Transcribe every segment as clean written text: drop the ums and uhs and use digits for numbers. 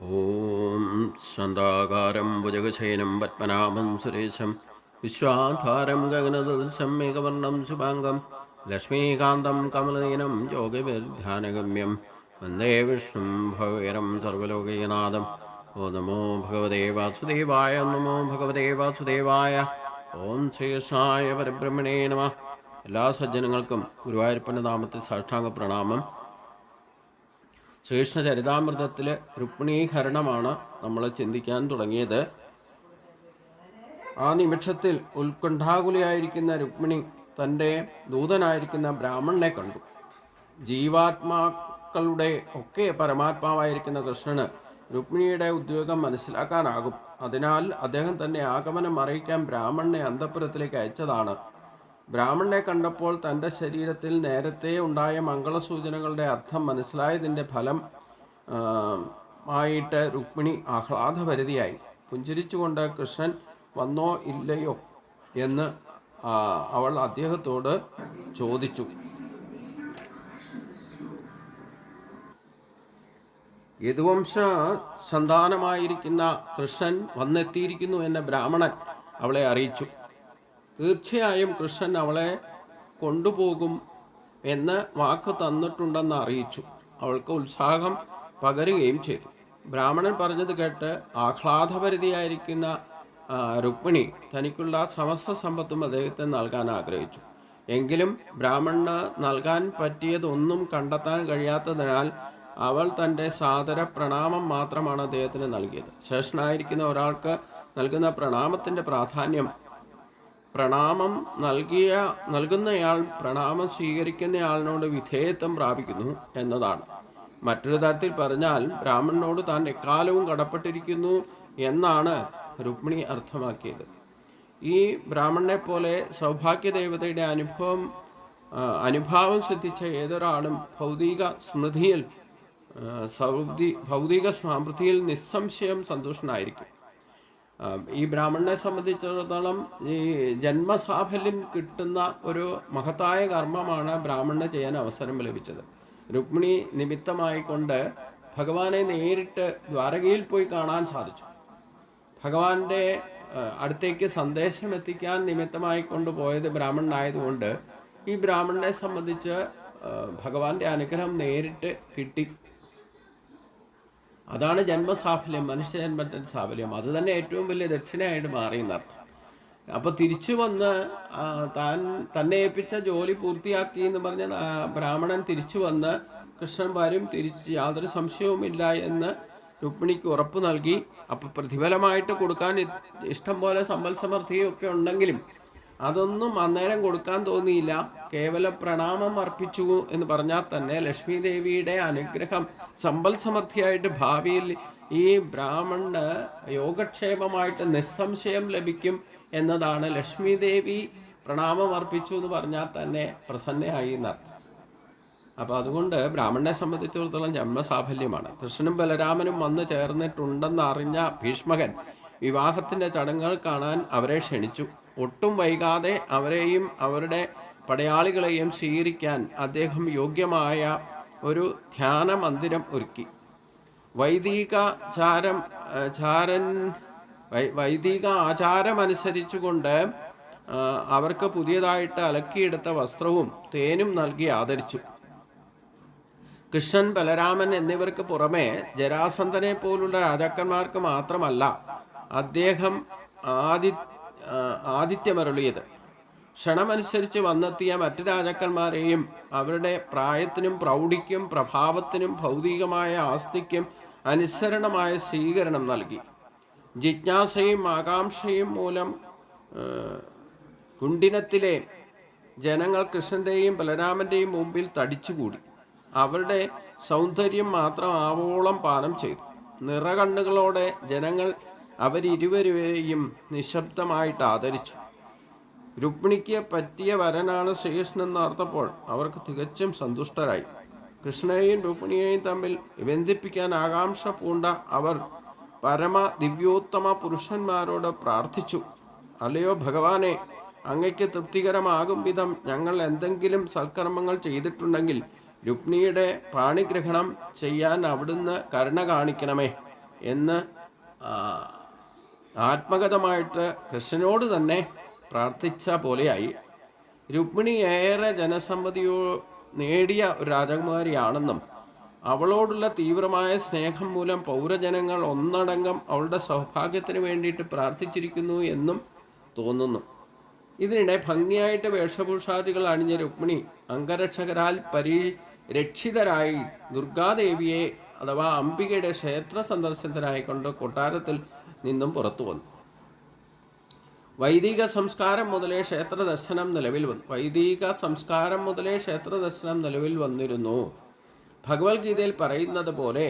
ഓം സന്താകാരം ഭുജഗശയനം പത്മനാഭം സുരേശം വിശ്വാധാരം ഗഗനദൃശം മേഘവർണം ശുഭാംഗം ലക്ഷ്മീകാന്തം കമലനയനം യോഗവിധ്യാനഗമ്യം വന്ദേ വിഷ്ണും ഭഗവരം സർവലോകൈകനാഥം. ഓ നമോ ഭഗവതേ വാസുദേവായ, നമോ ഭഗവതേ വാസുദേവായ. ഓം ശ്രീകൃഷ്ണായ പരബ്രഹ്മണേ നമഃ. എല്ലാ സജ്ജനങ്ങൾക്കും ഗുരുവായൂരപ്പൻ്റെ നാമത്തിൽ സാഷ്ടാംഗ പ്രണാമം. ശ്രീകൃഷ്ണ ചരിതാമൃതത്തിൽ രുക്മിണീകരണമാണ് നമ്മൾ ചിന്തിക്കാൻ തുടങ്ങിയത്. ആ നിമിഷത്തിൽ ഉത്കണ്ഠാകുലയായിരിക്കുന്ന രുക്മിണി തൻ്റെ ദൂതനായിരിക്കുന്ന ബ്രാഹ്മണനെ കണ്ടു. ജീവാത്മാക്കളുടെ ഒക്കെ പരമാത്മാവായിരിക്കുന്ന കൃഷ്ണന് രുക്മിണിയുടെ ഉദ്യോഗം മനസ്സിലാക്കാനാകും. അതിനാൽ അദ്ദേഹം തന്നെ ആഗമനം അറിയിക്കാൻ ബ്രാഹ്മണനെ അന്തഃപുരത്തിലേക്ക് അയച്ചതാണ്. ബ്രാഹ്മണനെ കണ്ടപ്പോൾ തൻ്റെ ശരീരത്തിൽ നേരത്തെ ഉണ്ടായ മംഗളസൂചനകളുടെ അർത്ഥം മനസ്സിലായതിൻ്റെ ഫലം ആയിട്ട് രുക്മിണി ആഹ്ലാദഭരിതയായി. പുഞ്ചിരിച്ചുകൊണ്ട് കൃഷ്ണൻ വന്നോ ഇല്ലയോ എന്ന് അവൾ അദ്ദേഹത്തോട് ചോദിച്ചു. യദുവംശ സന്താനമായിരിക്കുന്ന കൃഷ്ണൻ വന്നെത്തിയിരിക്കുന്നു എന്ന് ബ്രാഹ്മണൻ അവളെ അറിയിച്ചു. തീർച്ചയായും കൃഷ്ണൻ അവളെ കൊണ്ടുപോകും എന്ന് വാക്ക് തന്നിട്ടുണ്ടെന്ന് അറിയിച്ചു. അവൾക്ക് ഉത്സാഹം പകരുകയും ചെയ്തു. ബ്രാഹ്മണൻ പറഞ്ഞത് കേട്ട് ആഹ്ലാദഭരിതയായിരിക്കുന്ന രുക്മിണി തനിക്കുള്ള സമസ്ത സമ്പത്തും അദ്ദേഹത്തിന് നൽകാൻ ആഗ്രഹിച്ചു. എങ്കിലും ബ്രാഹ്മണന് നൽകാൻ പറ്റിയതൊന്നും കണ്ടെത്താൻ കഴിയാത്തതിനാൽ അവൾ തൻ്റെ സാദര പ്രണാമം മാത്രമാണ് അദ്ദേഹത്തിന് നൽകിയത്. ശ്രേഷ്ഠനായിരിക്കുന്ന ഒരാൾക്ക് നൽകുന്ന പ്രണാമത്തിൻ്റെ പ്രാധാന്യം പ്രണാമം നൽകുന്നയാൾ പ്രണാമം സ്വീകരിക്കുന്നയാളിനോട് വിധേയത്വം പ്രാപിക്കുന്നു എന്നതാണ്. മറ്റൊരു തരത്തിൽ പറഞ്ഞാൽ ബ്രാഹ്മണനോട് താൻ എക്കാലവും കടപ്പെട്ടിരിക്കുന്നു എന്നാണ് രുക്മിണി അർത്ഥമാക്കിയത്. ഈ ബ്രാഹ്മണനെ പോലെ സൗഭാഗ്യദേവതയുടെ അനുഭാവം സിദ്ധിച്ച ഏതൊരാളും ഭൗതിക സമൃദ്ധിയിൽ നിസ്സംശയം സന്തുഷ്ടനായിരിക്കും. ഈ ബ്രാഹ്മണനെ സംബന്ധിച്ചിടത്തോളം ഈ ജന്മസാഫല്യം കിട്ടുന്ന ഒരു മഹത്തായ കർമ്മമാണ് ബ്രാഹ്മണന് ചെയ്യാൻ അവസരം ലഭിച്ചത്. രുക്മിണി നിമിത്തമായിക്കൊണ്ട് ഭഗവാനെ നേരിട്ട് ദ്വാരകയിൽ പോയി കാണാൻ സാധിച്ചു. ഭഗവാന്റെ അടുത്തേക്ക് സന്ദേശം എത്തിക്കാൻ നിമിത്തമായി കൊണ്ടുപോയത് ബ്രാഹ്മണനായതുകൊണ്ട് ഈ ബ്രാഹ്മണനെ സംബന്ധിച്ച് ഭഗവാന്റെ അനുഗ്രഹം നേരിട്ട് കിട്ടി. അതാണ് ജന്മസാഫല്യം, മനുഷ്യജന്മത്തിൻ്റെ സാഫല്യം. അത് തന്നെ ഏറ്റവും വലിയ ദക്ഷിണയായിട്ട് മാറിയെന്നർത്ഥം. അപ്പോൾ തിരിച്ചു വന്ന് തന്നെ ഏൽപ്പിച്ച ജോലി പൂർത്തിയാക്കി എന്ന് പറഞ്ഞ ബ്രാഹ്മണൻ തിരിച്ചു വന്ന് കൃഷ്ണൻ വരും, തിരിച്ച് യാതൊരു സംശയവുമില്ല എന്ന് രുക്മിണിക്ക് ഉറപ്പ് നൽകി. അപ്പോൾ പ്രതിഫലമായിട്ട് കൊടുക്കാൻ ഇഷ്ടം പോലെ സമ്പൽ സമൃദ്ധിയൊക്കെ ഉണ്ടെങ്കിലും അതൊന്നും അന്നേരം കൊടുക്കാൻ തോന്നിയില്ല. കേവലം പ്രണാമം അർപ്പിച്ചു എന്ന് പറഞ്ഞാൽ തന്നെ ലക്ഷ്മി ദേവിയുടെ അനുഗ്രഹം സമ്പൽ സമൃദ്ധിയായിട്ട് ഭാവിയിൽ ഈ ബ്രാഹ്മണന് യോഗക്ഷേമമായിട്ട് നിസ്സംശയം ലഭിക്കും എന്നതാണ്. ലക്ഷ്മി ദേവി പ്രണാമം അർപ്പിച്ചു എന്ന് പറഞ്ഞാൽ തന്നെ പ്രസന്നയായി എന്നർത്ഥം. അപ്പോൾ അതുകൊണ്ട് ബ്രാഹ്മണനെ സംബന്ധിച്ചിടത്തോളം ജന്മസാഫല്യമാണ്. കൃഷ്ണനും ബലരാമനും വന്നു ചേർന്നിട്ടുണ്ടെന്ന് അറിഞ്ഞ ഭീഷ്മകൻ വിവാഹത്തിൻ്റെ ചടങ്ങുകൾ കാണാൻ അവരെ ക്ഷണിച്ചു. ഒട്ടും വൈകാതെ അവരെയും അവരുടെ പടയാളികളെയും സ്വീകരിക്കാൻ അദ്ദേഹം യോഗ്യമായ ഒരു ധ്യാന മന്ദിരം ഒരുക്കി. വൈദിക ആചാരമനുസരിച്ചുകൊണ്ട് അവർക്ക് പുതിയതായിട്ട് അലക്കിയെടുത്ത വസ്ത്രവും തേനും നൽകി ആദരിച്ചു. കൃഷ്ണൻ, ബലരാമൻ എന്നിവർക്ക് പുറമെ ജരാസന്ധനെ പോലുള്ള രാജാക്കന്മാർക്ക് മാത്രമല്ല അദ്ദേഹം ആതിഥ്യമരുളിയത്. ക്ഷണമനുസരിച്ച് വന്നെത്തിയ മറ്റു രാജാക്കന്മാരെയും അവരുടെ പ്രായത്തിനും പ്രൗഢിക്കും പ്രഭാവത്തിനും ഭൗതികമായ ആസ്തിക്കും അനുസരണമായ സ്വീകരണം നൽകി. ജിജ്ഞാസയും ആകാംക്ഷയും മൂലം കുണ്ടിനത്തിലെ ജനങ്ങൾ കൃഷ്ണൻ്റെയും ബലരാമൻ്റെയും മുമ്പിൽ തടിച്ചുകൂടി. അവരുടെ സൗന്ദര്യം മാത്രം ആവോളം പാനം ചെയ്തു. നിറകണ്ണുകളോടെ ജനങ്ങൾ അവരിരുവരെയും നിശബ്ദമായിട്ട് ആദരിച്ചു. രുക്മിണിക്ക് പറ്റിയ വരനാണ് ശ്രീകൃഷ്ണൻ എന്നോർത്തപ്പോൾ അവർക്ക് തികച്ചും സന്തുഷ്ടരായി. കൃഷ്ണനെയും രുക്മിണിയെയും തമ്മിൽ ബന്ധിപ്പിക്കാൻ ആകാംക്ഷ പൂണ്ട അവർ പരമ ദിവ്യോത്തമ പുരുഷന്മാരോട് പ്രാർത്ഥിച്ചു. അല്ലയോ ഭഗവാനെ, അങ്ങയ്ക്ക് തൃപ്തികരമാകും വിധം ഞങ്ങൾ എന്തെങ്കിലും സൽക്കർമ്മങ്ങൾ ചെയ്തിട്ടുണ്ടെങ്കിൽ രുക്മിണിയുടെ പാണിഗ്രഹണം ചെയ്യാൻ അവിടുന്ന് കരുണ കാണിക്കണമേ. എന്ന് ആത്മഗതമായിട്ട് കൃഷ്ണനോട് തന്നെ പ്രാർത്ഥിച്ച പോലെയായി. രുക്മിണി ഏറെ ജനസമ്മതിയോ നേടിയ ഒരു രാജകുമാരിയാണെന്നും അവളോടുള്ള തീവ്രമായ സ്നേഹം മൂലം പൗരജനങ്ങൾ ഒന്നടങ്കം അവളുടെ സൗഭാഗ്യത്തിന് വേണ്ടിയിട്ട് പ്രാർത്ഥിച്ചിരിക്കുന്നു എന്നും തോന്നുന്നു. ഇതിനിടെ ഭംഗിയായിട്ട് വേഷഭൂഷാദികൾ അണിഞ്ഞ രുക്മിണി അംഗരക്ഷകരാൽ പരിരക്ഷിതരായി ദുർഗാദേവിയെ അഥവാ അംബികയുടെ ക്ഷേത്ര സന്ദർശനത്തിനായിക്കൊണ്ട് കൊട്ടാരത്തിൽ നിന്നും പുറത്തു വന്നു. വൈദിക സംസ്കാരം മുതലേ ക്ഷേത്ര ദർശനം നിലവിൽ വന്നിരുന്നു. ഭഗവത്ഗീതയിൽ പറയുന്നത് പോലെ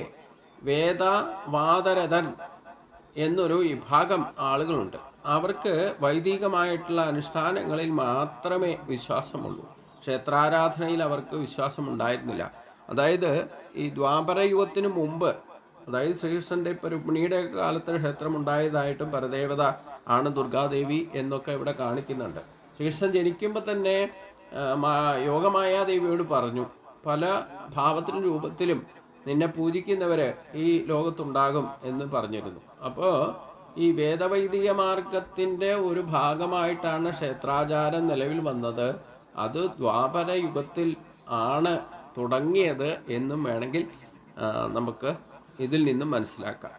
വേദവാദരഥൻ എന്നൊരു വിഭാഗം ആളുകളുണ്ട്. അവർക്ക് വൈദികമായിട്ടുള്ള അനുഷ്ഠാനങ്ങളിൽ മാത്രമേ വിശ്വാസമുള്ളൂ. ക്ഷേത്രാരാധനയിൽ അവർക്ക് വിശ്വാസമുണ്ടായിരുന്നില്ല. അതായത് ഈ ദ്വാപരയുഗത്തിന് മുമ്പ്, അതായത് ശ്രീകൃഷ്ണൻ്റെ ഇപ്പോൾ രുക്മിണിയുടെ കാലത്ത് ക്ഷേത്രം ഉണ്ടായതായിട്ടും പരദേവത ആണ് ദുർഗാദേവി എന്നൊക്കെ ഇവിടെ കാണിക്കുന്നുണ്ട്. ശ്രീകൃഷ്ണൻ ജനിക്കുമ്പോൾ തന്നെ യോഗമായാദേവിയോട് പറഞ്ഞു, പല ഭാവത്തിലും രൂപത്തിലും നിന്നെ പൂജിക്കുന്നവർ ഈ ലോകത്തുണ്ടാകും എന്ന് പറഞ്ഞിരുന്നു. അപ്പോൾ ഈ വേദവൈദിക മാർഗത്തിൻ്റെ ഒരു ഭാഗമായിട്ടാണ് ക്ഷേത്രാചാരം നിലവിൽ വന്നത്. അത് ദ്വാപര യുഗത്തിൽ ആണ് തുടങ്ങിയത് എന്നും വേണമെങ്കിൽ നമുക്ക് ഇതിൽ നിന്നും മനസ്സിലാക്കാം.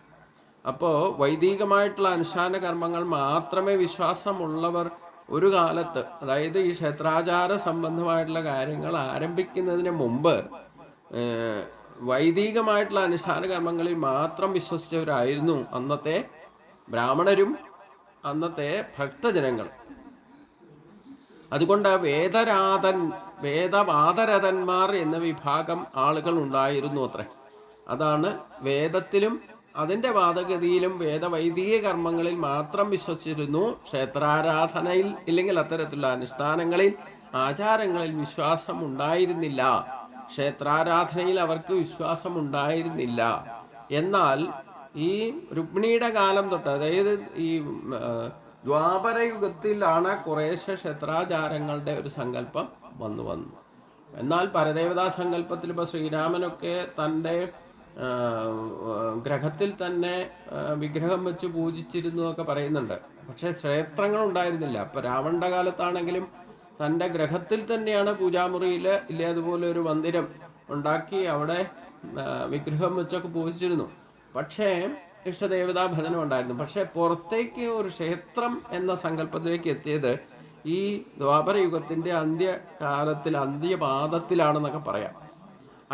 അപ്പോൾ വൈദികമായിട്ടുള്ള അനുഷ്ഠാന കർമ്മങ്ങൾ മാത്രമേ വിശ്വാസമുള്ളവർ ഒരു കാലത്ത്, അതായത് ഈ ക്ഷേത്രാചാര സംബന്ധമായിട്ടുള്ള കാര്യങ്ങൾ ആരംഭിക്കുന്നതിന് മുമ്പ് വൈദികമായിട്ടുള്ള അനുഷ്ഠാന കർമ്മങ്ങളിൽ മാത്രം വിശ്വസിച്ചവരായിരുന്നു അന്നത്തെ ബ്രാഹ്മണരും അന്നത്തെ ഭക്തജനങ്ങൾ. അതുകൊണ്ട് വേദവാദരഥന്മാർ എന്ന വിഭാഗം ആളുകൾ ഉണ്ടായിരുന്നു അത്രേ. അതാണ് വേദത്തിലും അതിൻ്റെ വാദഗതിയിലും വേദവൈദിക കർമ്മങ്ങളിൽ മാത്രം വിശ്വസിച്ചിരുന്നു. ക്ഷേത്രാരാധനയിൽ ഇല്ലെങ്കിൽ അത്തരത്തിലുള്ള അനുഷ്ഠാനങ്ങളിൽ ആചാരങ്ങളിൽ വിശ്വാസം ഉണ്ടായിരുന്നില്ല. ക്ഷേത്രാരാധനയിൽ അവർക്ക് വിശ്വാസം ഉണ്ടായിരുന്നില്ല. എന്നാൽ ഈ രുക്മിണിയുടെ കാലം തൊട്ട്, അതായത് ഈ ദ്വാപരയുഗത്തിലാണ് കുറേശ്ശെ ക്ഷേത്രാചാരങ്ങളുടെ ഒരു സങ്കല്പം വന്നു. എന്നാൽ പരദേവതാ സങ്കല്പത്തിൽ ഇപ്പോൾ ശ്രീരാമനൊക്കെ തൻ്റെ ഗ്രഹത്തിൽ തന്നെ വിഗ്രഹം വെച്ച് പൂജിച്ചിരുന്നു എന്നൊക്കെ പറയുന്നുണ്ട്. പക്ഷേ ക്ഷേത്രങ്ങൾ ഉണ്ടായിരുന്നില്ല. അപ്പോൾ രാവണന്റെ കാലത്താണെങ്കിലും തൻ്റെ ഗ്രഹത്തിൽ തന്നെയാണ് പൂജാമുറിയിൽ ഇല്ലേ അതുപോലെ ഒരു മന്ദിരം ഉണ്ടാക്കി അവിടെ വിഗ്രഹം വെച്ചൊക്കെ പൂജിച്ചിരുന്നു. പക്ഷേ ഇഷ്ടദേവതാ ഭജനം ഉണ്ടായിരുന്നു. പക്ഷേ പുറത്തേക്ക് ഒരു ക്ഷേത്രം എന്ന സങ്കല്പത്തിലേക്ക് എത്തിയത് ഈ ദ്വാപരയുഗത്തിൻ്റെ അന്ത്യപാദത്തിലാണെന്നൊക്കെ പറയാം.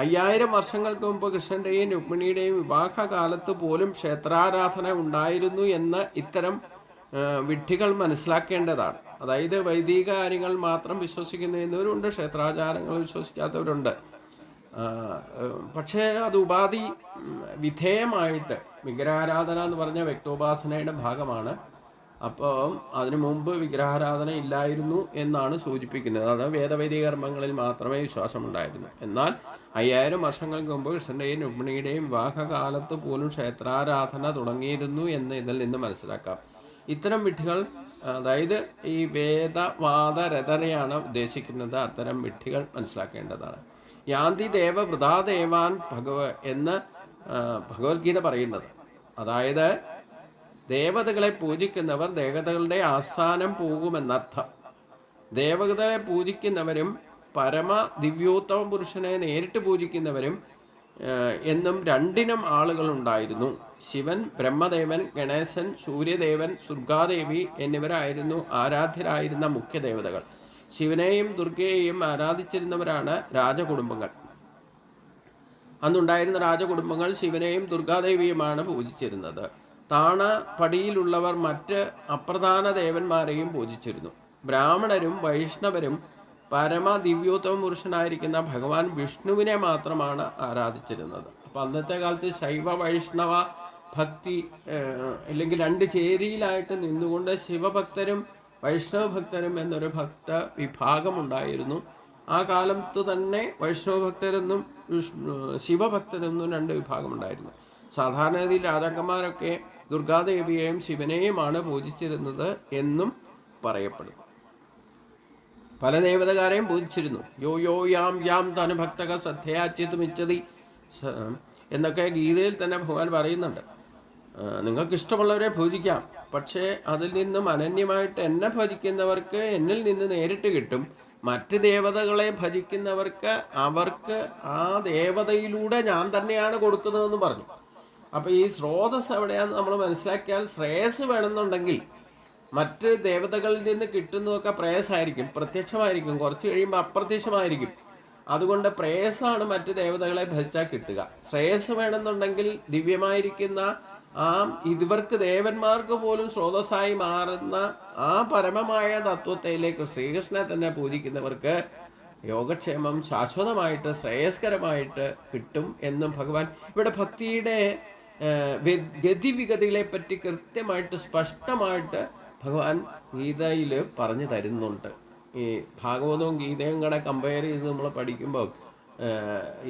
5000 വർഷങ്ങൾക്ക് മുമ്പ് കൃഷ്ണന്റെയും രുക്മിണിയുടെയും വിവാഹകാലത്ത് പോലും ക്ഷേത്രാരാധന ഉണ്ടായിരുന്നു എന്ന് ഇത്തരം വിഡ്ഢികൾ മനസ്സിലാക്കേണ്ടതാണ്. അതായത് വൈദിക കാര്യങ്ങൾ മാത്രം വിശ്വസിക്കുന്നവരുണ്ട്, ക്ഷേത്രാചാരങ്ങൾ വിശ്വസിക്കാത്തവരുണ്ട്. പക്ഷേ അത് ഉപാധി വിധേയമായിട്ട് വിഗ്രഹാരാധന എന്ന് പറഞ്ഞ വ്യക്തോപാസനയുടെ ഭാഗമാണ്. അപ്പോൾ അതിനു മുമ്പ് വിഗ്രഹാരാധന ഇല്ലായിരുന്നു എന്നാണ് സൂചിപ്പിക്കുന്നത്. അത് വേദവൈദിക കർമ്മങ്ങളിൽ മാത്രമേ വിശ്വാസമുണ്ടായിരുന്നു. എന്നാൽ 5000 വർഷങ്ങൾക്ക് മുമ്പ് കൃഷ്ണന്റെയും രുക്മിണിയുടെയും വിവാഹകാലത്ത് പോലും ക്ഷേത്രാരാധന തുടങ്ങിയിരുന്നു എന്ന് ഇതിൽ നിന്ന് മനസ്സിലാക്കാം. ഇത്തരം വിഡ്ഢികൾ, അതായത് ഈ വേദവാദരഥനെയാണ് ഉദ്ദേശിക്കുന്നത്. അത്തരം വിഡ്ഢികൾ മനസ്സിലാക്കേണ്ടതാണ്. യാന്തി ദേവ വൃഥാദേവാൻ എന്ന് ഭഗവത്ഗീത പറയുന്നത്. അതായത് ദേവതകളെ പൂജിക്കുന്നവർ ദേവതകളുടെ ആസ്ഥാനം പോകുമെന്നർത്ഥം. ദേവതകളെ പൂജിക്കുന്നവരും പരമ ദിവ്യോത്തമ പുരുഷനെ നേരിട്ട് പൂജിക്കുന്നവരും എന്നും രണ്ടിനം ആളുകളുണ്ടായിരുന്നു. ശിവൻ, ബ്രഹ്മദേവൻ, ഗണേശൻ, സൂര്യദേവൻ, ദുർഗാദേവി എന്നിവരായിരുന്നു ആരാധ്യരായിരുന്ന മുഖ്യ ദേവതകൾ. ശിവനെയും ദുർഗയെയും ആരാധിച്ചിരുന്നവരാണ് രാജകുടുംബങ്ങൾ. അന്നുണ്ടായിരുന്ന രാജകുടുംബങ്ങൾ ശിവനെയും ദുർഗാദേവിയുമാണ് പൂജിച്ചിരുന്നത്. താണപടിയിലുള്ളവർ മറ്റ് അപ്രധാന ദേവന്മാരെയും പൂജിച്ചിരുന്നു. ബ്രാഹ്മണരും വൈഷ്ണവരും പരമ ദിവ്യോത്തമ പുരുഷനായിരിക്കുന്ന ഭഗവാൻ വിഷ്ണുവിനെ മാത്രമാണ് ആരാധിച്ചിരുന്നത്. അപ്പം അന്നത്തെ കാലത്ത് ശൈവ വൈഷ്ണവ ഭക്തി അല്ലെങ്കിൽ രണ്ട് ചേരിയിലായിട്ട് നിന്നുകൊണ്ട് ശിവഭക്തരും വൈഷ്ണവ ഭക്തരും എന്നൊരു ഭക്ത വിഭാഗമുണ്ടായിരുന്നു. ആ കാലത്ത് തന്നെ വൈഷ്ണവ ഭക്തരെന്നും ശിവഭക്തരെന്നും രണ്ട് വിഭാഗമുണ്ടായിരുന്നു. സാധാരണഗതിയിൽ രാജാക്കന്മാരൊക്കെ ദുർഗാദേവിയെയും ശിവനെയുമാണ് പൂജിച്ചിരുന്നത് എന്നും പറയപ്പെടുന്നു. പല ദേവതകാരെയും പൂജിച്ചിരുന്നു. യോ യാം തനു ഭക്തക ശ്രദ്ധയാച്ചിത്തുമിച്ചതി എന്നൊക്കെ ഗീതയിൽ തന്നെ ഭഗവാൻ പറയുന്നുണ്ട്. നിങ്ങൾക്ക് ഇഷ്ടമുള്ളവരെ പൂജിക്കാം, പക്ഷേ അതിൽ നിന്നും അനന്യമായിട്ട് എന്നെ ഭജിക്കുന്നവർക്ക് എന്നിൽ നിന്ന് നേരിട്ട് കിട്ടും. മറ്റ് ദേവതകളെ ഭജിക്കുന്നവർക്ക് അവർക്ക് ആ ദേവതയിലൂടെ ഞാൻ തന്നെയാണ് കൊടുക്കുന്നതെന്ന് പറഞ്ഞു. അപ്പോൾ ഈ സ്രോതസ് എവിടെയാണെന്ന് നമ്മൾ മനസ്സിലാക്കിയാൽ, ശ്രേയസ് വേണമെന്നുണ്ടെങ്കിൽ മറ്റ് ദേവതകളിൽ നിന്ന് കിട്ടുന്നതൊക്കെ പ്രേയസായിരിക്കും, പ്രത്യക്ഷമായിരിക്കും, കുറച്ച് കഴിയുമ്പോൾ അപ്രത്യക്ഷമായിരിക്കും. അതുകൊണ്ട് പ്രേയസാണ് മറ്റ് ദേവതകളെ ഭജിച്ചാൽ കിട്ടുക. ശ്രേയസ് വേണമെന്നുണ്ടെങ്കിൽ ദിവ്യമായിരിക്കുന്ന ഇവർക്ക് ദേവന്മാർക്ക് പോലും സ്രോതസ്സായി മാറുന്ന ആ പരമമായ തത്വത്തിലേക്ക് ശ്രീകൃഷ്ണനെ തന്നെ പൂജിക്കുന്നവർക്ക് യോഗക്ഷേമം ശാശ്വതമായിട്ട് ശ്രേയസ്കരമായിട്ട് കിട്ടും എന്നും ഭഗവാൻ ഇവിടെ ഭക്തിയുടെ ഗതിവിഗതികളെ പറ്റി കൃത്യമായിട്ട് സ്പഷ്ടമായിട്ട് ഭഗവാൻ ഗീതയിൽ പറഞ്ഞു തരുന്നുണ്ട്. ഈ ഭാഗവതവും ഗീതയും കൂടെ കമ്പയർ ചെയ്ത് നമ്മൾ പഠിക്കുമ്പോൾ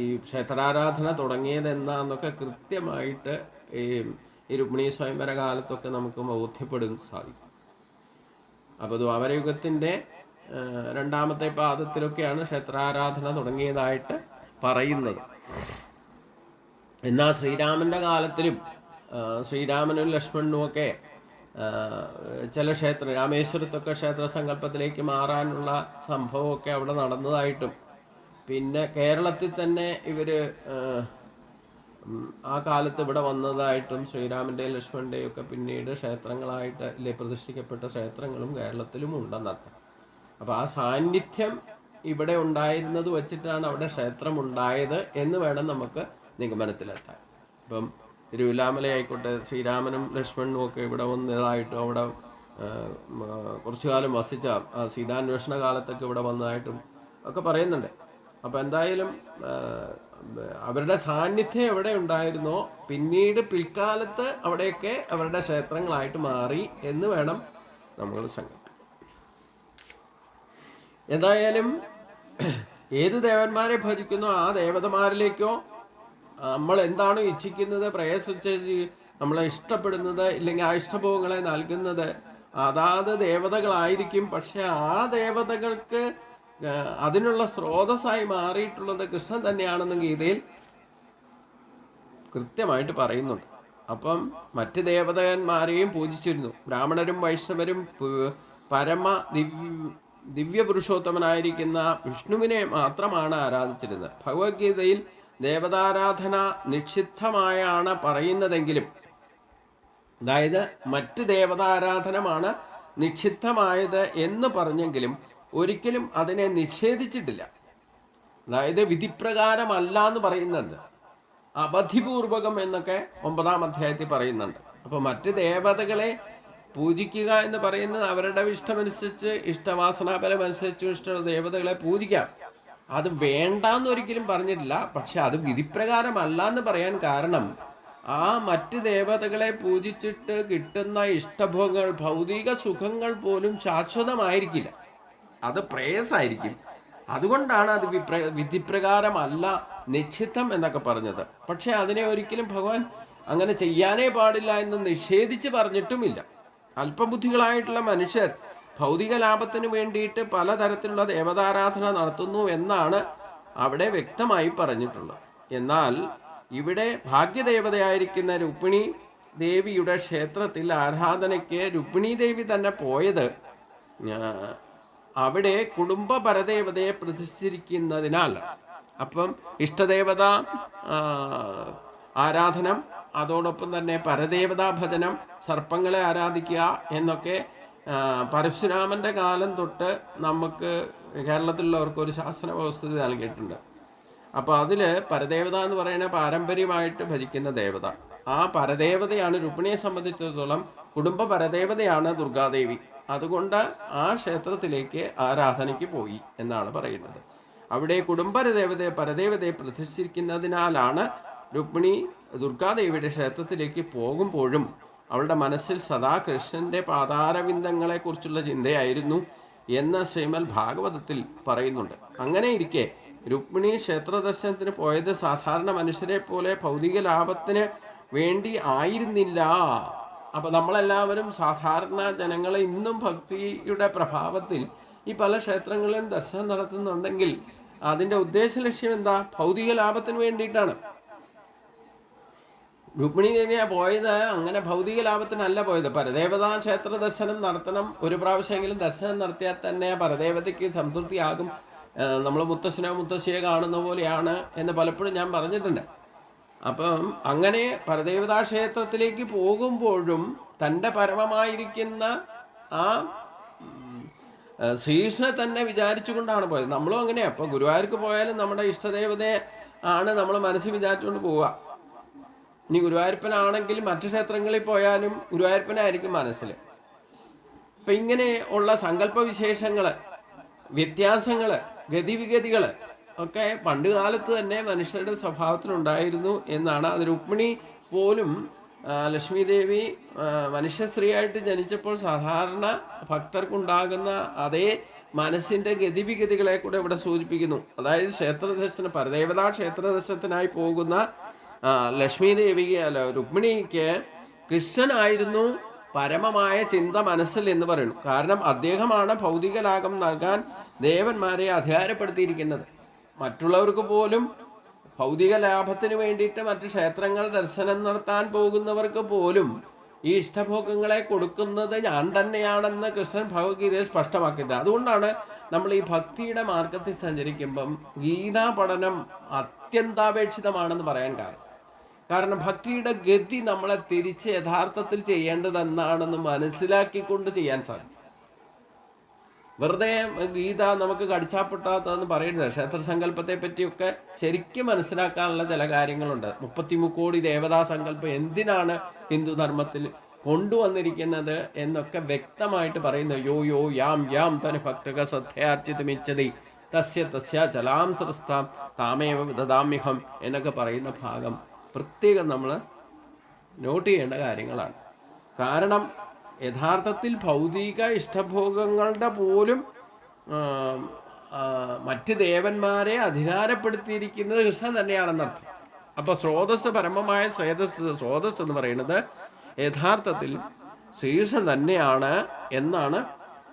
ഈ ക്ഷേത്രാരാധന തുടങ്ങിയത് എന്നാന്നൊക്കെ കൃത്യമായിട്ട് ഈ രുക്മിണീ സ്വയംവര കാലത്തൊക്കെ നമുക്ക് ബോധ്യപ്പെടും സാധിക്കും. അപ്പോൾ ദ്വാപരയുഗത്തിൻ്റെ രണ്ടാമത്തെ പാദത്തിലൊക്കെയാണ് ക്ഷേത്രാരാധന തുടങ്ങിയതായിട്ട് പറയുന്നത്. എന്നാൽ ശ്രീരാമൻ്റെ കാലത്തിലും ശ്രീരാമനും ലക്ഷ്മണനും ഒക്കെ ചില രാമേശ്വരത്തൊക്കെ ക്ഷേത്ര സങ്കല്പത്തിലേക്ക് മാറാനുള്ള സംഭവമൊക്കെ അവിടെ നടന്നതായിട്ടും, പിന്നെ കേരളത്തിൽ തന്നെ ഇവർ ആ കാലത്ത് ഇവിടെ വന്നതായിട്ടും, ശ്രീരാമൻ്റെയും ലക്ഷ്മണൻ്റെയും ഒക്കെ പിന്നീട് ക്ഷേത്രങ്ങളായിട്ട് പ്രതിഷ്ഠിക്കപ്പെട്ട ക്ഷേത്രങ്ങളും കേരളത്തിലും ഉണ്ടെന്നർത്ഥം. അപ്പോൾ ആ സാന്നിധ്യം ഇവിടെ ഉണ്ടായിരുന്നത് വച്ചിട്ടാണ് അവിടെ ക്ഷേത്രം ഉണ്ടായത് എന്ന് വേണം നമുക്ക് നിഗമനത്തിലെത്താൻ. ഇപ്പം തിരുവില്ലാമല ആയിക്കോട്ടെ, ശ്രീരാമനും ലക്ഷ്മണനും ഒക്കെ ഇവിടെ വന്നതായിട്ടും അവിടെ കുറച്ചു കാലം വസിച്ച സീതാന്വേഷണ കാലത്തൊക്കെ ഇവിടെ വന്നതായിട്ടും ഒക്കെ പറയുന്നുണ്ട്. അപ്പോൾ എന്തായാലും അവരുടെ സാന്നിധ്യം എവിടെ ഉണ്ടായിരുന്നോ പിന്നീട് പിൽക്കാലത്ത് അവിടെയൊക്കെ അവരുടെ ക്ഷേത്രങ്ങളായിട്ട് മാറി എന്ന് വേണം നമ്മൾ സങ്കല്പിക്കാൻ. എന്തായാലും ഏത് ദേവന്മാരെ ഭജിക്കുന്നോ ആ ദേവതമാരിലേക്കോ നമ്മൾ എന്താണോ ഇച്ഛിക്കുന്നത്, പ്രയസിച്ച് നമ്മളെ ഇഷ്ടപ്പെടുന്നത്, ഇല്ലെങ്കിൽ ആ ഇഷ്ടഭോഗങ്ങളെ നൽകുന്നത് അതാത് ദേവതകളായിരിക്കും. പക്ഷെ ആ ദേവതകൾക്ക് അതിനുള്ള സ്രോതസ്സായി മാറിയിട്ടുള്ളത് കൃഷ്ണൻ തന്നെയാണെന്ന് ഗീതയിൽ കൃത്യമായിട്ട് പറയുന്നുണ്ട്. അപ്പം മറ്റ് ദേവതന്മാരെയും പൂജിച്ചിരുന്നു. ബ്രാഹ്മണരും വൈഷ്ണവരും പരമ ദിവ്യപുരുഷോത്തമനായിരിക്കുന്ന വിഷ്ണുവിനെ മാത്രമാണ് ആരാധിച്ചിരുന്നത്. ഭഗവത്ഗീതയിൽ ദേവതാരാധന നിഷിദ്ധമായാണ് പറയുന്നതെങ്കിലും, അതായത് മറ്റ് ദേവതാരാധനമാണ് നിഷിദ്ധമായത് എന്ന് പറഞ്ഞെങ്കിലും ഒരിക്കലും അതിനെ നിഷേധിച്ചിട്ടില്ല. അതായത് വിധിപ്രകാരമല്ല എന്ന് പറയുന്നുണ്ട്, അവധിപൂർവകം എന്നൊക്കെ 9-ാം അധ്യായത്തിൽ പറയുന്നുണ്ട്. അപ്പോൾ മറ്റ് ദേവതകളെ പൂജിക്കുക എന്ന് പറയുന്നത് അവരുടെ ഇഷ്ടമനുസരിച്ച്, ഇഷ്ടവാസനാബലം അനുസരിച്ചും ഇഷ്ട ദേവതകളെ പൂജിക്കാം. അത് വേണ്ടാന്ന് ഒരിക്കലും പറഞ്ഞിട്ടില്ല. പക്ഷെ അത് വിധിപ്രകാരമല്ല എന്ന് പറയാൻ കാരണം, ആ മറ്റ് ദേവതകളെ പൂജിച്ചിട്ട് കിട്ടുന്ന ഇഷ്ടഭോഗങ്ങൾ, ഭൗതിക സുഖങ്ങൾ പോലും ശാശ്വതമായിരിക്കില്ല, അത് പ്രേയസായിരിക്കും. അതുകൊണ്ടാണ് അത് വിധിപ്രകാരമല്ല, നിശ്ചിതം എന്നൊക്കെ പറഞ്ഞത്. പക്ഷെ അതിനെ ഒരിക്കലും ഭഗവാൻ അങ്ങനെ ചെയ്യാനേ പാടില്ല എന്ന് നിഷേധിച്ച് പറഞ്ഞിട്ടുമില്ല. അല്പബുദ്ധികളായിട്ടുള്ള മനുഷ്യർ ഭൗതിക ലാഭത്തിന് വേണ്ടിയിട്ട് പലതരത്തിലുള്ള ദേവതാരാധന നടത്തുന്നു എന്നാണ് അവിടെ വ്യക്തമായി പറഞ്ഞിട്ടുള്ളത്. എന്നാൽ ഇവിടെ ഭാഗ്യദേവതയായിരിക്കുന്ന രുക്മിണി ദേവിയുടെ ക്ഷേത്രത്തിൽ ആരാധനയ്ക്ക് രുക്മിണി ദേവി തന്നെ പോയത് അവിടെ കുടുംബ പരദേവതയെ പ്രതിഷ്ഠിച്ചിരിക്കുന്നതിനാൽ. അപ്പം ഇഷ്ടദേവത ആരാധനം, അതോടൊപ്പം തന്നെ പരദേവതാ ഭജനം, സർപ്പങ്ങളെ ആരാധിക്കുക എന്നൊക്കെ പരശുരാമൻ്റെ കാലം തൊട്ട് നമുക്ക് കേരളത്തിലുള്ളവർക്ക് ഒരു ശാസന വ്യവസ്ഥിതി നൽകിയിട്ടുണ്ട്. അപ്പോൾ അതിൽ പരദേവത എന്ന് പറയുന്ന പാരമ്പര്യമായിട്ട് ഭജിക്കുന്ന ദേവത, ആ പരദേവതയാണ് രുക്മിണിയെ സംബന്ധിച്ചിടത്തോളം കുടുംബ പരദേവതയാണ് ദുർഗാദേവി. അതുകൊണ്ട് ആ ക്ഷേത്രത്തിലേക്ക് ആരാധനയ്ക്ക് പോയി എന്നാണ് പറയുന്നത്. അവിടെ പരദേവതയെ പ്രതിഷ്ഠിച്ചിരിക്കുന്നതിനാലാണ് രുക്മിണി ദുർഗാദേവിയുടെ ക്ഷേത്രത്തിലേക്ക് പോകുമ്പോഴും അവളുടെ മനസ്സിൽ സദാ കൃഷ്ണന്റെ പാതാരവിന്ദങ്ങളെക്കുറിച്ചുള്ള ചിന്തയായിരുന്നു എന്ന് ശ്രീമദ് ഭാഗവതത്തിൽ പറയുന്നുണ്ട്. അങ്ങനെ ഇരിക്കെ രുക്മിണി ക്ഷേത്ര ദർശനത്തിന് പോയത് സാധാരണ മനുഷ്യരെ പോലെ ഭൗതിക ലാഭത്തിന് വേണ്ടി ആയിരുന്നില്ല. അപ്പം നമ്മളെല്ലാവരും സാധാരണ ജനങ്ങളെ ഇന്നും ഭക്തിയുടെ പ്രഭാവത്തിൽ ഈ പല ക്ഷേത്രങ്ങളിലും ദർശനം നടത്തുന്നുണ്ടെങ്കിൽ അതിൻ്റെ ഉദ്ദേശ ലക്ഷ്യം എന്താ? ഭൗതിക ലാഭത്തിന് വേണ്ടിയിട്ടാണ്. രുക്മിണി ദേവിയാണ് പോയത് അങ്ങനെ ഭൗതിക ലാഭത്തിനല്ല പോയത്. പരദേവതാ ക്ഷേത്ര ദർശനം നടത്തണം. ഒരു പ്രാവശ്യമെങ്കിലും ദർശനം നടത്തിയാൽ തന്നെ പരദേവതയ്ക്ക് സംതൃപ്തിയാകും. നമ്മൾ മുത്തശ്ശനോ മുത്തശ്ശിയെ കാണുന്ന പോലെയാണ് എന്ന് പലപ്പോഴും ഞാൻ പറഞ്ഞിട്ടുണ്ട്. അപ്പം അങ്ങനെ പരദേവതാ ക്ഷേത്രത്തിലേക്ക് പോകുമ്പോഴും തൻ്റെ പരമമായിരിക്കുന്ന ആ ശ്രീകൃഷ്ണനെ തന്നെ വിചാരിച്ചുകൊണ്ടാണ് പോയത്. നമ്മളും അങ്ങനെയാണ്. അപ്പോൾ ഗുരുവായൂർക്ക് പോയാലും നമ്മുടെ ഇഷ്ടദേവതയെ ആണ് നമ്മൾ മനസ്സിൽ വിചാരിച്ചുകൊണ്ട് പോവുക. ഇനി ഗുരുവായൂരപ്പനാണെങ്കിൽ മറ്റു ക്ഷേത്രങ്ങളിൽ പോയാലും ഗുരുവായൂരപ്പനായിരിക്കും മനസ്സിൽ. അപ്പം ഇങ്ങനെ ഉള്ള സങ്കല്പവിശേഷങ്ങൾ, വ്യത്യാസങ്ങൾ, ഗതിവിഗതികൾ ഒക്കെ പണ്ട് കാലത്ത് തന്നെ മനുഷ്യരുടെ സ്വഭാവത്തിലുണ്ടായിരുന്നു എന്നാണ്. അത് രുക്മിണി പോലും ലക്ഷ്മി ദേവി മനുഷ്യസ്ത്രീയായിട്ട് ജനിച്ചപ്പോൾ സാധാരണ ഭക്തർക്കുണ്ടാകുന്ന അതേ മനസ്സിൻ്റെ ഗതിവിഗതികളെ കൂടെ ഇവിടെ സൂചിപ്പിക്കുന്നു. അതായത് ക്ഷേത്രദർശനം, പരദേവതാ ക്ഷേത്രദർശനത്തിനായി പോകുന്ന ലക്ഷ്മി ദേവിക്ക് രുക്മിണിക്ക് കൃഷ്ണനായിരുന്നു പരമമായ ചിന്ത മനസ്സിൽ എന്ന് പറയുന്നു. കാരണം അദ്ദേഹമാണ് ഭൗതിക ലാഭം നൽകാൻ ദേവന്മാരെ അധികാരപ്പെടുത്തിയിരിക്കുന്നത്. മറ്റുള്ളവർക്ക് പോലും ഭൗതിക ലാഭത്തിന് വേണ്ടിയിട്ട് മറ്റ് ക്ഷേത്രങ്ങൾ ദർശനം നടത്താൻ പോകുന്നവർക്ക് പോലും ഈ ഇഷ്ടഭോഗങ്ങളെ കൊടുക്കുന്നത് ഞാൻ തന്നെയാണെന്ന് കൃഷ്ണൻ ഭഗവത്ഗീതയെ സ്പഷ്ടമാക്കിയത്. അതുകൊണ്ടാണ് നമ്മൾ ഈ ഭക്തിയുടെ മാർഗത്തിൽ സഞ്ചരിക്കുമ്പം ഗീതാ പഠനം അത്യന്താപേക്ഷിതമാണെന്ന് പറയാൻ കാരണം ഭക്തിയുടെ ഗതി നമ്മളെ തിരിച്ച് യഥാർത്ഥത്തിൽ ചെയ്യേണ്ടതെന്നാണെന്ന് മനസ്സിലാക്കിക്കൊണ്ട് ചെയ്യാൻ സാധിക്കും. വെറുതെ ഗീത നമുക്ക് കടിച്ചാപ്പൊട്ടാത്തതെന്ന് പറയുന്നത്. ക്ഷേത്രസങ്കല്പത്തെ പറ്റിയൊക്കെ ശരിക്കും മനസ്സിലാക്കാനുള്ള ചില കാര്യങ്ങളുണ്ട്. 33 കോടി ദേവതാ സങ്കല്പം എന്തിനാണ് ഹിന്ദുധർമ്മത്തിൽ കൊണ്ടുവന്നിരിക്കുന്നത് എന്നൊക്കെ വ്യക്തമായിട്ട് പറയുന്നത്. യോ യോ യാം യാം തന് ഭക്തക ശ്രദ്ധയാർച്ചിതമിച്ചതി തസ്യ തസ്യ ജലാം ത്രസ്താം താമേവ വിദദാമ്യഹം എന്നൊക്കെ പറയുന്ന ഭാഗം പ്രത്യേകം നമ്മൾ നോട്ട് ചെയ്യേണ്ട കാര്യങ്ങളാണ്. കാരണം യഥാർത്ഥത്തിൽ ഭൗതിക ഇഷ്ടഭോഗങ്ങളുടെ പോലും മറ്റ് ദേവന്മാരെ അധികാരപ്പെടുത്തിയിരിക്കുന്നത് കൃഷ്ണൻ തന്നെയാണെന്നർത്ഥം. അപ്പോൾ സ്രോതസ്, പരമമായ സ്രോതസ് എന്ന് പറയുന്നത് യഥാർത്ഥത്തിൽ ശ്രീകൃഷ്ണൻ തന്നെയാണ് എന്നാണ്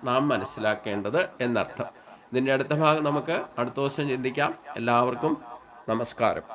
നാം മനസ്സിലാക്കേണ്ടത് എന്നർത്ഥം. ഇതിൻ്റെ അടുത്ത ഭാഗം നമുക്ക് അടുത്ത ദിവസം ചിന്തിക്കാം. എല്ലാവർക്കും നമസ്കാരം.